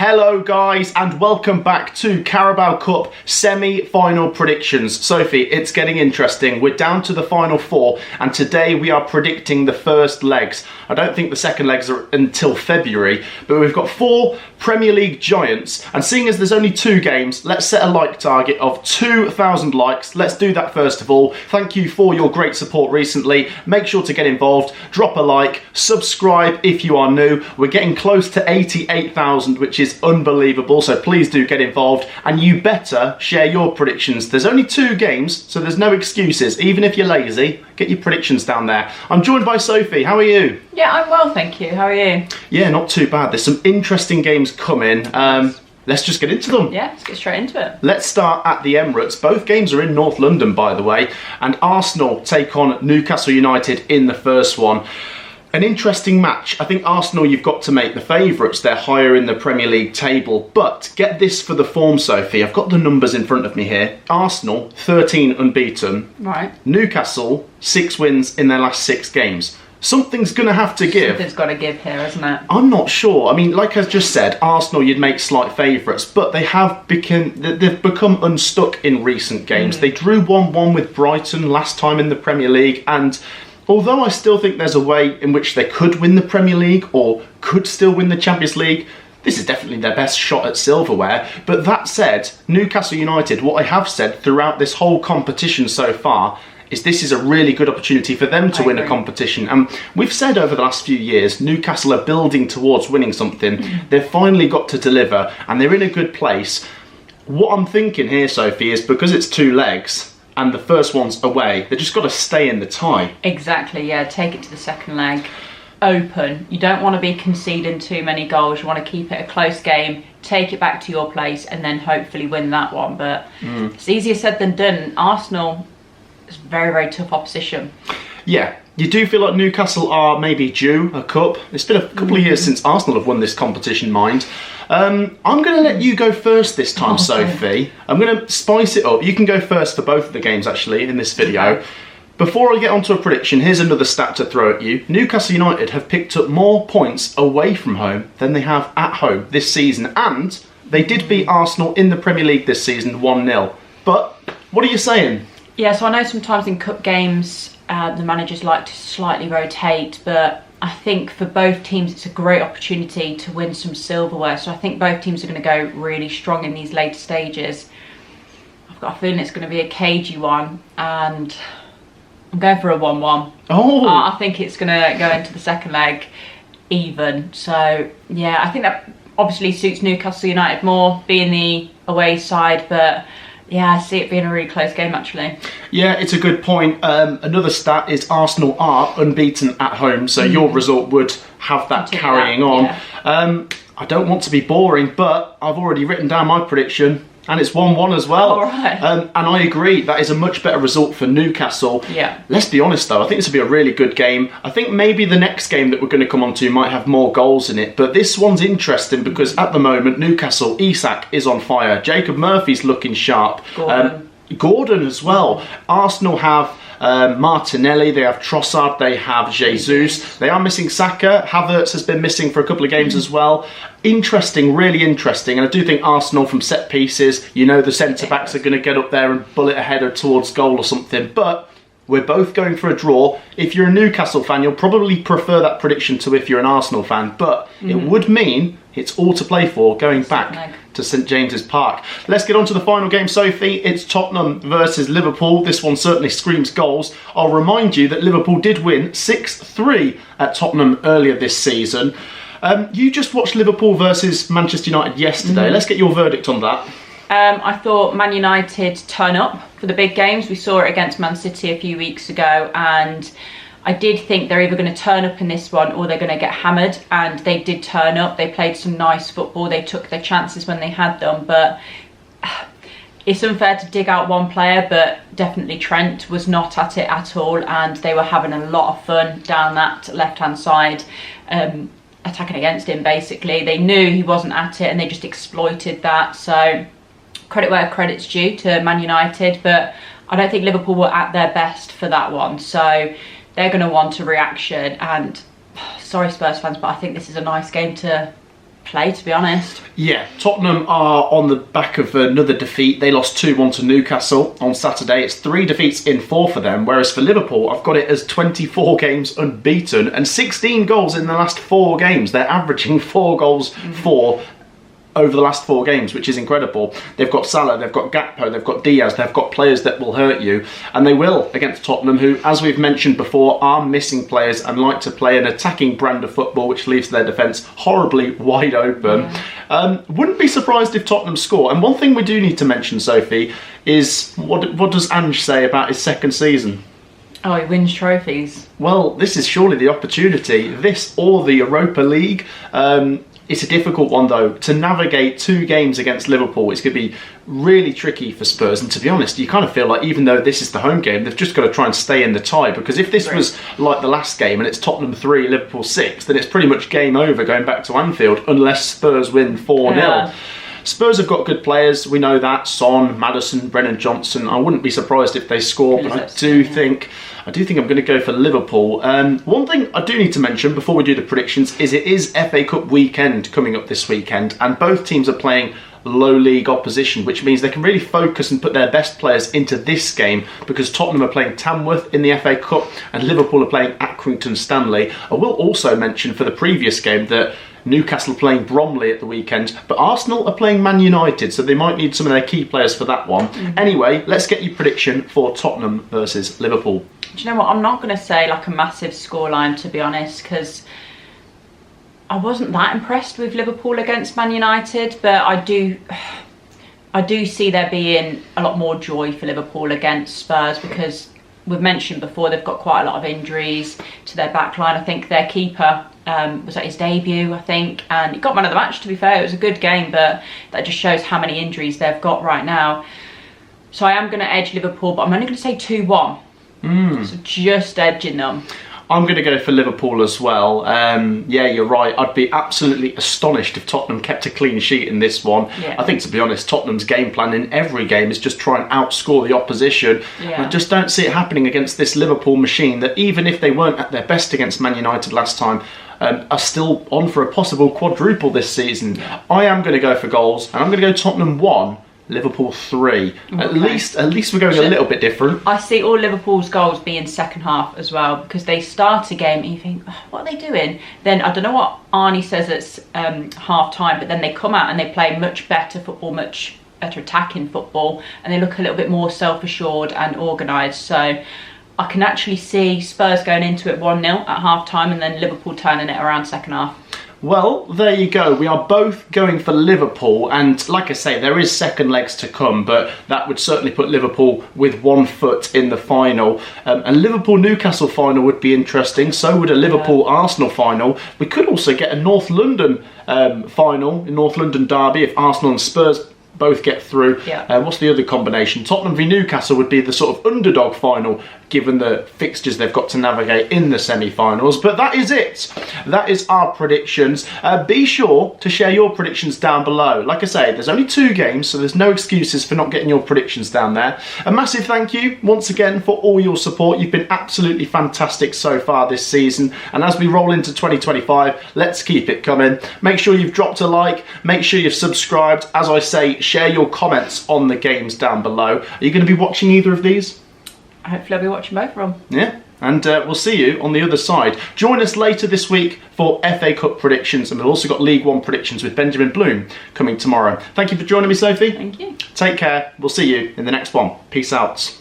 Hello guys and welcome back to Carabao Cup semi-final predictions. Sophie, it's getting interesting. We're down to the final four and today we are predicting the first legs. I don't think the second legs are until February, but we've got four Premier League giants, and seeing as there's only two games, let's set a like target of 2,000 likes. Let's do that first of all. Thank you for your great support recently. Make sure to get involved, drop a like, subscribe if you are new. We're getting close to 88,000, which is unbelievable, so please do get involved, and you better share your predictions. There's only two games, so there's no excuses. Even if you're lazy, get your predictions down there. I'm joined by Sophie. How are you? Yeah, I'm well, thank you. How are you? Yeah, not too bad. There's some interesting games coming. Let's just get into them. Yeah, let's get straight into it. Let's start at the Emirates. Both games are in North London, by the way, and Arsenal take on Newcastle United in the first one. An interesting match. I think Arsenal, you've got to make the favourites. They're higher in the Premier League table. But get this for the form, Sophie. I've got the numbers in front of me here. Arsenal, 13 unbeaten. Right. Newcastle, 6 wins in their last 6 games. Something's going to have to give. Something's got to give here, isn't it? I'm not sure. I mean, like I just said, Arsenal, you'd make slight favourites, but they've become unstuck in recent games. They drew 1-1 with Brighton last time in the Premier League, and although I still think there's a way in which they could win the Premier League or could still win the Champions League, this is definitely their best shot at silverware. But that said, Newcastle United, what I have said throughout this whole competition so far, is this is a really good opportunity for them to win a competition. And we've said over the last few years, Newcastle are building towards winning something. They've finally got to deliver, and they're in a good place. What I'm thinking here, Sophie, is because it's 2 legs, and the first one's away, they've just got to stay in the tie. Exactly, yeah. Take it to the second leg. Open. You don't want to be conceding too many goals. You want to keep it a close game, take it back to your place, and then hopefully win that one. But it's easier said than done. Arsenal is very, very tough opposition. Yeah. You do feel like Newcastle are maybe due a cup. It's been a couple of years since Arsenal have won this competition, mind. I'm going to let you go first this time, Sophie. I'm going to spice it up. You can go first for both of the games, actually, in this video. Before I get onto a prediction, here's another stat to throw at you. Newcastle United have picked up more points away from home than they have at home this season. And they did beat Arsenal in the Premier League this season 1-0. But what are you saying? Yeah, so I know sometimes in cup games the managers like to slightly rotate, but I think for both teams it's a great opportunity to win some silverware. So I think both teams are going to go really strong in these later stages. I've got a feeling it's going to be a cagey one, and I'm going for a 1-1. Oh! I think it's going to go into the second leg even. So yeah, I think that obviously suits Newcastle United more, being the away side, but yeah, I see it being a really close game, actually. Yeah, it's a good point. Another stat is Arsenal are unbeaten at home, so your result would have that carrying on. Yeah. I don't want to be boring, but I've already written down my prediction, and it's 1-1 as well. All right. And I agree, that is a much better result for Newcastle. Yeah. Let's be honest though, I think this will be a really good game. I think maybe the next game that we're going to come on to might have more goals in it, but this one's interesting because at the moment, Newcastle, Isak is on fire. Jacob Murphy's looking sharp. Gordon as well. Arsenal have Martinelli, they have Trossard, they have Jesus. They are missing Saka. Havertz has been missing for a couple of games as well. Interesting, really interesting. And I do think Arsenal from set pieces, you know, the centre-backs are going to get up there and bullet ahead or towards goal or something. But we're both going for a draw. If you're a Newcastle fan, you'll probably prefer that prediction to if you're an Arsenal fan. But it would mean it's all to play for going back to St James's Park. Let's get on to the final game, Sophie. It's Tottenham versus Liverpool. This one certainly screams goals. I'll remind you that Liverpool did win 6-3 at Tottenham earlier this season. You just watched Liverpool versus Manchester United yesterday. Let's get your verdict on that. I thought Man United turn up for the big games. We saw it against Man City a few weeks ago, and I did think they're either going to turn up in this one or they're going to get hammered, and they did turn up. They played some nice football. They took their chances when they had them, but it's unfair to dig out one player, but definitely Trent was not at it at all, and they were having a lot of fun down that left-hand side, attacking against him basically. They knew he wasn't at it and they just exploited that. So credit where credit's due to Man United, but I don't think Liverpool were at their best for that one. So they're going to want a reaction, and sorry Spurs fans, but I think this is a nice game to play, to be honest. Yeah, Tottenham are on the back of another defeat. They lost 2-1 to Newcastle on Saturday. It's 3 defeats in 4 for them, whereas for Liverpool, I've got it as 24 games unbeaten and 16 goals in the last 4 games. They're averaging 4 goals over the last 4 games, which is incredible. They've got Salah, they've got Gakpo, they've got Diaz, they've got players that will hurt you, and they will against Tottenham, who, as we've mentioned before, are missing players and like to play an attacking brand of football, which leaves their defence horribly wide open. Wouldn't be surprised if Tottenham score. And one thing we do need to mention, Sophie, is what does Ange say about his second season? Oh, he wins trophies. Well, this is surely the opportunity. This or the Europa League. It's a difficult one, though. To navigate 2 games against Liverpool, it's going to be really tricky for Spurs. And to be honest, you kind of feel like even though this is the home game, they've just got to try and stay in the tie. Because if this was like the last game and it's Tottenham 3, Liverpool 6, then it's pretty much game over going back to Anfield unless Spurs win 4-0. Yeah. Spurs have got good players, we know that. Son, Maddison, Brennan Johnson. I wouldn't be surprised if they score, but I do think I'm going to go for Liverpool. One thing I do need to mention before we do the predictions is it is FA Cup weekend coming up this weekend, and both teams are playing low league opposition, which means they can really focus and put their best players into this game, because Tottenham are playing Tamworth in the FA Cup and Liverpool are playing Accrington Stanley. I will also mention for the previous game that Newcastle are playing Bromley at the weekend, but Arsenal are playing Man United, so they might need some of their key players for that one. Anyway, let's get your prediction for Tottenham versus Liverpool. Do you know what? I'm not going to say like a massive scoreline, to be honest, because I wasn't that impressed with Liverpool against Man United, but I do see there being a lot more joy for Liverpool against Spurs, because we've mentioned before they've got quite a lot of injuries to their backline. I think their keeper was at his debut, I think, and he got man of the match, to be fair. It was a good game, but that just shows how many injuries they've got right now. So I am going to edge Liverpool, but I'm only going to say 2-1. So just edging them. I'm going to go for Liverpool as well. Yeah, you're right. I'd be absolutely astonished if Tottenham kept a clean sheet in this one. Yeah. I think, to be honest, Tottenham's game plan in every game is just try and outscore the opposition. Yeah. I just don't see it happening against this Liverpool machine that, even if they weren't at their best against Man United last time, are still on for a possible quadruple this season. Yeah. I am going to go for goals, and I'm going to go Tottenham 1, Liverpool 3. Okay. At least we're going a little bit different. I see all Liverpool's goals being second half as well, because they start a game and you think, oh, what are they doing? Then I don't know what Arnie says it's half time, but then they come out and they play much better football, much better attacking football, and they look a little bit more self-assured and organised. So I can actually see Spurs going into it 1-0 at half time and then Liverpool turning it around second half. Well, there you go. We are both going for Liverpool, and like I say, there is second legs to come, but that would certainly put Liverpool with 1 foot in the final. A Liverpool-Newcastle final would be interesting, so would a Liverpool-Arsenal final. We could also get a North London final, a North London derby, if Arsenal and Spurs both get through. What's the other combination? Tottenham v Newcastle would be the sort of underdog final, given the fixtures they've got to navigate in the semi-finals. But that is it. That is our predictions. Be sure to share your predictions down below. Like I say, there's only 2 games, so there's no excuses for not getting your predictions down there. A massive thank you once again for all your support. You've been absolutely fantastic so far this season, and as we roll into 2025, let's keep it coming. Make sure you've dropped a like, make sure you've subscribed. As I say, share your comments on the games down below. Are you going to be watching either of these? Hopefully I'll be watching both of them. Yeah, and we'll see you on the other side. Join us later this week for FA Cup predictions, and we've also got League One predictions with Benjamin Bloom coming tomorrow. Thank you for joining me, Sophie. Thank you. Take care. We'll see you in the next one. Peace out.